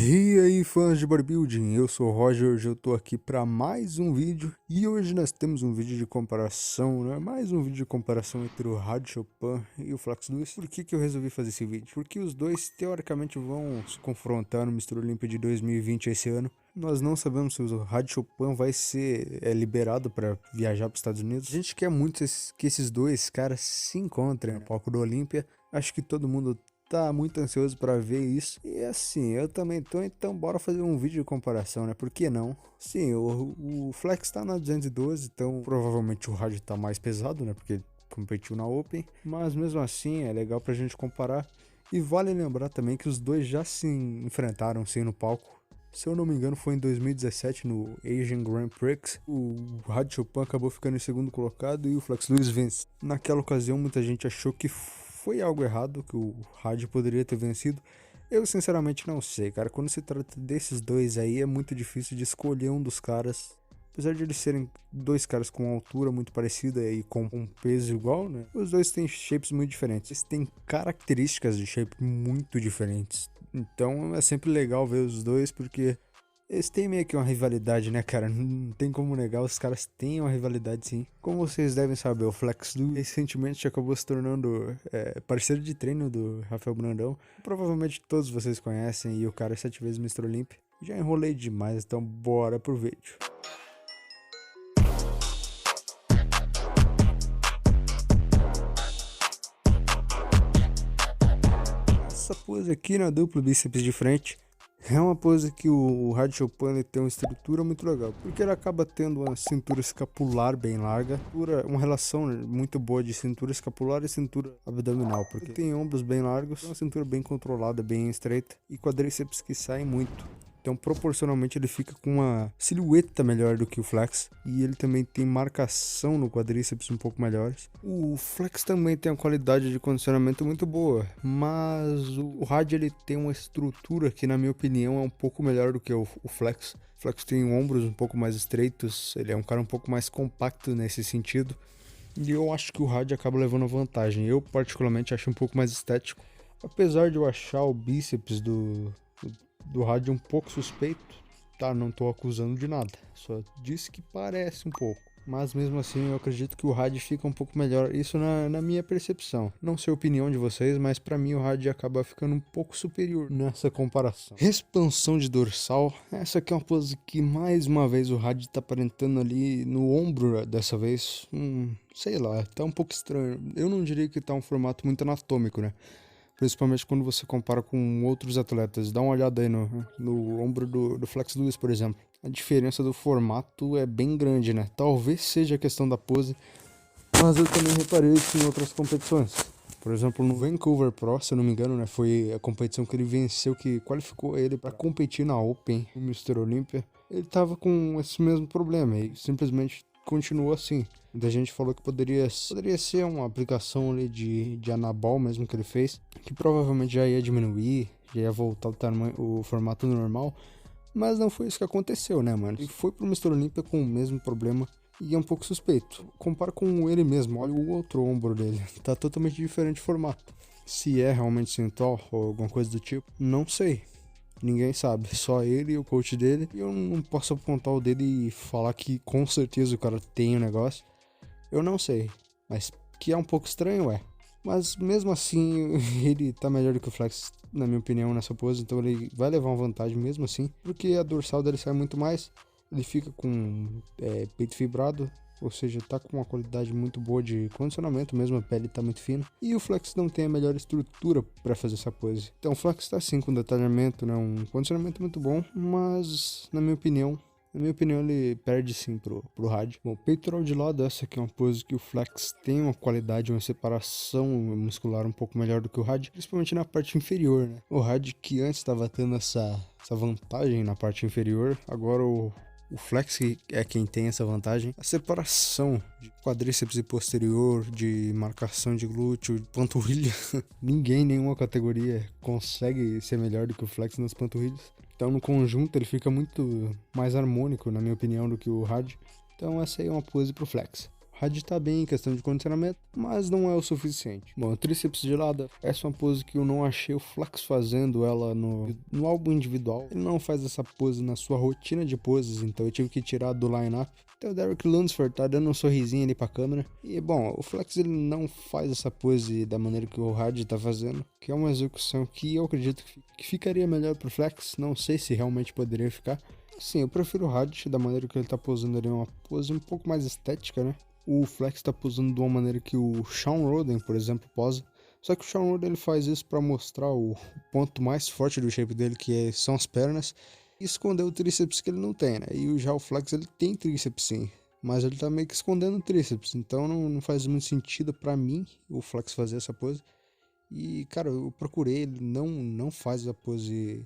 E aí, fãs de bodybuilding, eu sou o Roger, hoje eu tô aqui para mais um vídeo e hoje nós temos um vídeo de comparação, né? Mais um vídeo de comparação entre o Rad Chopin e o Flex Lewis. Por que eu resolvi fazer esse vídeo? Porque os dois teoricamente vão se confrontar no Mr. Olympia de 2020 esse ano. Nós não sabemos se o Rad Chopin vai ser liberado para viajar para os Estados Unidos. A gente quer muito que esses dois caras se encontrem no palco do Olympia. Acho que todo mundo tá muito ansioso pra ver isso. E assim, eu também tô, então bora fazer um vídeo de comparação, né? Por que não? Sim, o Flex tá na 212, então provavelmente o Rad tá mais pesado, né? Porque competiu na Open. Mas mesmo assim, é legal pra gente comparar. E vale lembrar também que os dois já se enfrentaram sim no palco. Se eu não me engano, foi em 2017 no Asian Grand Prix. O Rad Chopin acabou ficando em segundo colocado e o Flex Lewis vence. Naquela ocasião, muita gente achou que foi algo errado, que o Rad poderia ter vencido. Eu sinceramente não sei, cara. Quando se trata desses dois aí, é muito difícil de escolher um dos caras. Apesar de eles serem dois caras com altura muito parecida e com um peso igual, né? Os dois têm shapes muito diferentes. Eles têm características de shape muito diferentes. Então é sempre legal ver os dois porque eles têm meio que uma rivalidade, né, cara? Não tem como negar, os caras têm uma rivalidade sim. Como vocês devem saber, o Flex Lewis recentemente acabou se tornando parceiro de treino do Rafael Brandão. Provavelmente todos vocês conhecem e o cara é 7 vezes Mr. Olympia. Já enrolei demais, então bora pro vídeo. Essa pose aqui na dupla bíceps de frente é uma pose que o Rad Chopin tem uma estrutura muito legal, porque ele acaba tendo uma cintura escapular bem larga, uma relação muito boa de cintura escapular e cintura abdominal, porque tem ombros bem largos, uma cintura bem controlada, bem estreita e quadríceps que saem muito. Então, proporcionalmente, ele fica com uma silhueta melhor do que o Flex. E ele também tem marcação no quadríceps um pouco melhores. O Flex também tem uma qualidade de condicionamento muito boa. Mas o Rad ele tem uma estrutura que, na minha opinião, é um pouco melhor do que o Flex. O Flex tem ombros um pouco mais estreitos. Ele é um cara um pouco mais compacto nesse sentido. E eu acho que o Rad acaba levando vantagem. Eu, particularmente, acho um pouco mais estético. Apesar de eu achar o bíceps do Rad um pouco suspeito, tá? Não tô acusando de nada, só disse que parece um pouco. Mas mesmo assim eu acredito que o Rad fica um pouco melhor, isso na minha percepção. Não sei a opinião de vocês, mas pra mim o Rad acaba ficando um pouco superior nessa comparação. Expansão de dorsal, essa aqui é uma pose que mais uma vez o Rad tá aparentando ali no ombro dessa vez. Sei lá, tá um pouco estranho. Eu não diria que tá um formato muito anatômico, né? Principalmente quando você compara com outros atletas. Dá uma olhada aí no ombro do Flex Lewis, por exemplo. A diferença do formato é bem grande, né? Talvez seja a questão da pose, mas eu também reparei isso em outras competições. Por exemplo, no Vancouver Pro, se eu não me engano, né? Foi a competição que ele venceu, que qualificou ele para competir na Open, no Mr. Olympia. Ele tava com esse mesmo problema e simplesmente continuou assim. Muita gente falou que poderia ser uma aplicação ali de anabol mesmo que ele fez, que provavelmente já ia diminuir, já ia voltar o formato normal, mas não foi isso que aconteceu, né, mano? Ele foi pro Mr. Olympia com o mesmo problema e é um pouco suspeito. Compara com ele mesmo, olha o outro ombro dele, tá totalmente diferente de formato. Se é realmente Synthol ou alguma coisa do tipo, não sei. Ninguém sabe, só ele e o coach dele. E eu não posso apontar o dedo e falar que com certeza o cara tem o negócio. Eu não sei, mas que é um pouco estranho, é. Mas mesmo assim, ele tá melhor do que o Flex, na minha opinião, nessa pose. Então ele vai levar uma vantagem mesmo assim, porque a dorsal dele sai muito mais. Ele fica com peito fibrado, ou seja, tá com uma qualidade muito boa de condicionamento mesmo, a pele tá muito fina. E o Flex não tem a melhor estrutura para fazer essa pose. Então o Flex tá sim com detalhamento, né, um condicionamento muito bom, mas na minha opinião, ele perde sim pro Rad. Bom, peitoral de lado, essa aqui é uma pose que o Flex tem uma qualidade, uma separação muscular um pouco melhor do que o Rad, principalmente na parte inferior, né? O Rad que antes estava tendo essa vantagem na parte inferior, agora o Flex é quem tem essa vantagem. A separação de quadríceps e posterior, de marcação de glúteo, de panturrilha. Ninguém, nenhuma categoria consegue ser melhor do que o Flex nas panturrilhas. Então no conjunto ele fica muito mais harmônico, na minha opinião, do que o Rad. Então essa aí é uma pose pro Flex. Rad tá bem em questão de condicionamento, mas não é o suficiente. Bom, o tríceps de lado, essa é uma pose que eu não achei o Flex fazendo ela no álbum individual. Ele não faz essa pose na sua rotina de poses, então eu tive que tirar do line-up. Então o Derek Lunsford tá dando um sorrisinho ali pra câmera. E bom, o Flex ele não faz essa pose da maneira que o Rad tá fazendo, que é uma execução que eu acredito que ficaria melhor pro Flex. Não sei se realmente poderia ficar. Sim, eu prefiro o Rad da maneira que ele tá posando ali, uma pose um pouco mais estética, né? O Flex tá posando de uma maneira que o Shawn Rhoden, por exemplo, posa. Só que o Shawn Rhoden ele faz isso para mostrar o ponto mais forte do shape dele, são as pernas, e esconder o tríceps que ele não tem, né? E já o Flex ele tem tríceps sim, mas ele tá meio que escondendo o tríceps, então não faz muito sentido para mim o Flex fazer essa pose. E cara, eu procurei, ele não faz a pose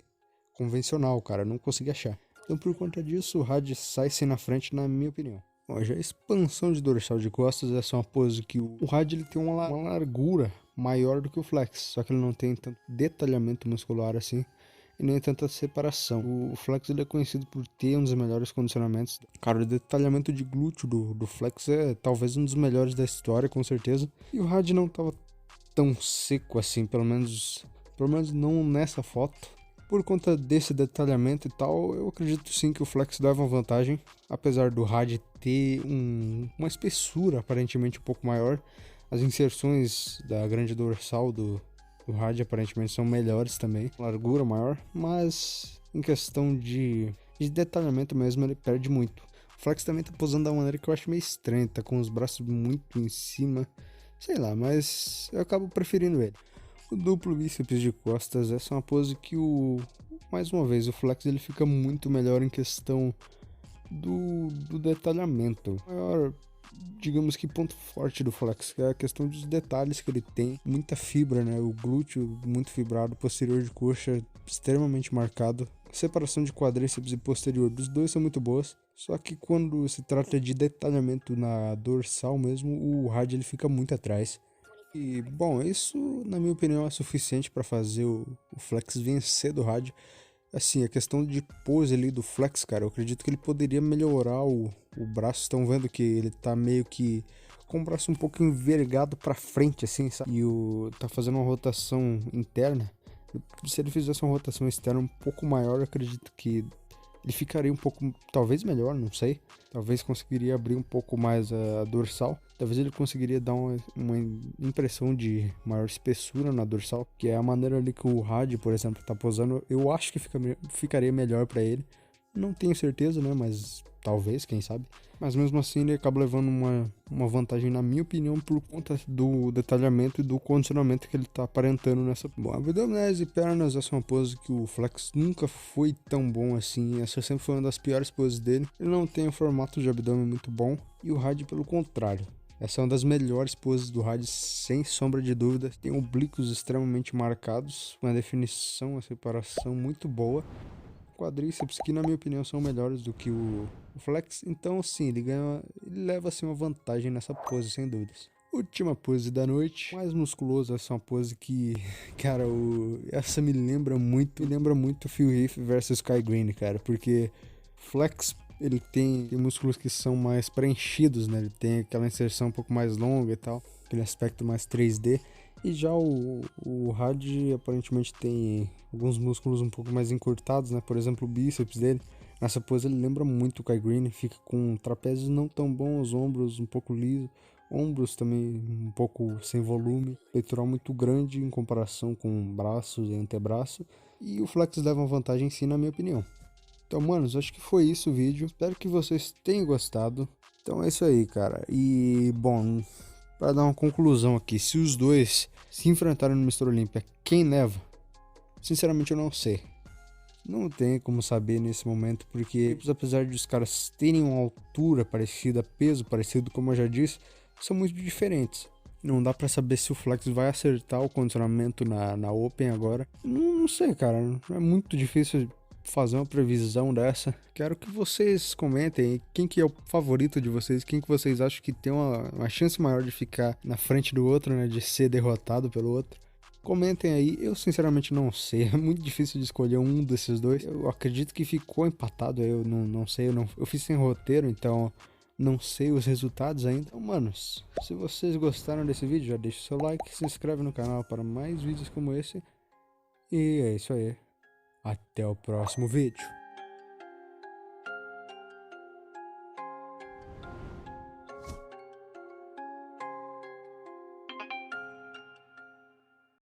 convencional, cara, não consegui achar. Então por conta disso o Rad sai sim na frente na minha opinião. Bom, já a expansão de dorsal de costas, essa é uma pose que o Rad ele tem uma largura maior do que o Flex, só que ele não tem tanto detalhamento muscular assim e nem tanta separação. O Flex ele é conhecido por ter um dos melhores condicionamentos. Cara, o detalhamento de glúteo do Flex é talvez um dos melhores da história, com certeza. E o Rad não tava tão seco assim, pelo menos não nessa foto. Por conta desse detalhamento e tal, eu acredito sim que o Flex leva uma vantagem, apesar do Rad ter uma espessura aparentemente um pouco maior. As inserções da grande dorsal do Rad aparentemente são melhores também, largura maior, mas em questão de detalhamento mesmo ele perde muito. O Flex também tá posando da maneira que eu acho meio estranha, tá com os braços muito em cima, sei lá, mas eu acabo preferindo ele. O duplo bíceps de costas, essa é uma pose que mais uma vez, o Flex ele fica muito melhor em questão do detalhamento. O maior, digamos que ponto forte do Flex, que é a questão dos detalhes que ele tem, muita fibra, né? O glúteo muito fibrado, posterior de coxa extremamente marcado. A separação de quadríceps e posterior dos dois são muito boas. Só que quando se trata de detalhamento na dorsal mesmo, o Rad ele fica muito atrás. E, bom, isso na minha opinião é suficiente para fazer o Flex vencer do Rad. Assim, a questão de pose ali do Flex, cara, eu acredito que ele poderia melhorar o braço. Estão vendo que ele tá meio que com o braço um pouco envergado para frente, assim, sabe? E tá fazendo uma rotação interna. Se ele fizesse uma rotação externa um pouco maior, eu acredito que ele ficaria um pouco, talvez melhor, não sei. Talvez conseguiria abrir um pouco mais a dorsal. Talvez ele conseguiria dar uma impressão de maior espessura na dorsal, que é a maneira ali que o Rad, por exemplo, tá posando. Eu acho que ficaria melhor para ele. Não tenho certeza, né? Mas talvez, quem sabe. Mas mesmo assim ele acaba levando uma vantagem, na minha opinião, por conta do detalhamento e do condicionamento que ele tá aparentando nessa. Bom, abdominais e pernas, essa é uma pose que o Flex nunca foi tão bom assim. Essa sempre foi uma das piores poses dele. Ele não tem um formato de abdômen muito bom. E o Rad, pelo contrário. Essa é uma das melhores poses do Rad, sem sombra de dúvida. Tem oblíquos extremamente marcados, uma definição, uma separação muito boa. Quadríceps que na minha opinião são melhores do que o Flex, então sim, ele leva assim uma vantagem nessa pose, sem dúvidas. Última pose da noite, mais musculoso, essa é uma pose que, cara, essa me lembra muito Phil Heath versus Kai Greene, cara, porque Flex ele tem músculos que são mais preenchidos, né, ele tem aquela inserção um pouco mais longa e tal, aquele aspecto mais 3D. E já o Rad aparentemente tem alguns músculos um pouco mais encurtados, né? Por exemplo, o bíceps dele. Nessa pose ele lembra muito o Kai Greene, fica com trapézios não tão bons, ombros um pouco liso, ombros também um pouco sem volume, peitoral muito grande em comparação com braços e antebraço. E o Flex leva uma vantagem sim, na minha opinião. Então, manos, acho que foi isso o vídeo. Espero que vocês tenham gostado. Então é isso aí, cara. E, bom, para dar uma conclusão aqui, se os dois se enfrentarem no Mr. Olímpia, quem leva? Sinceramente eu não sei. Não tem como saber nesse momento, porque apesar de os caras terem uma altura parecida, peso parecido, como eu já disse, são muito diferentes. Não dá pra saber se o Flex vai acertar o condicionamento na Open agora. Não sei, cara. É muito difícil fazer uma previsão dessa. Quero que vocês comentem quem que é o favorito de vocês, quem que vocês acham que tem uma chance maior de ficar na frente do outro, né, de ser derrotado pelo outro. Comentem aí, eu sinceramente não sei, é muito difícil de escolher um desses dois. Eu acredito que ficou empatado, eu não sei, eu fiz sem roteiro, então Não sei os resultados ainda. Então, manos, se vocês gostaram desse vídeo, já deixa o seu like, se inscreve no canal para mais vídeos como esse. E é isso aí. Até o próximo vídeo.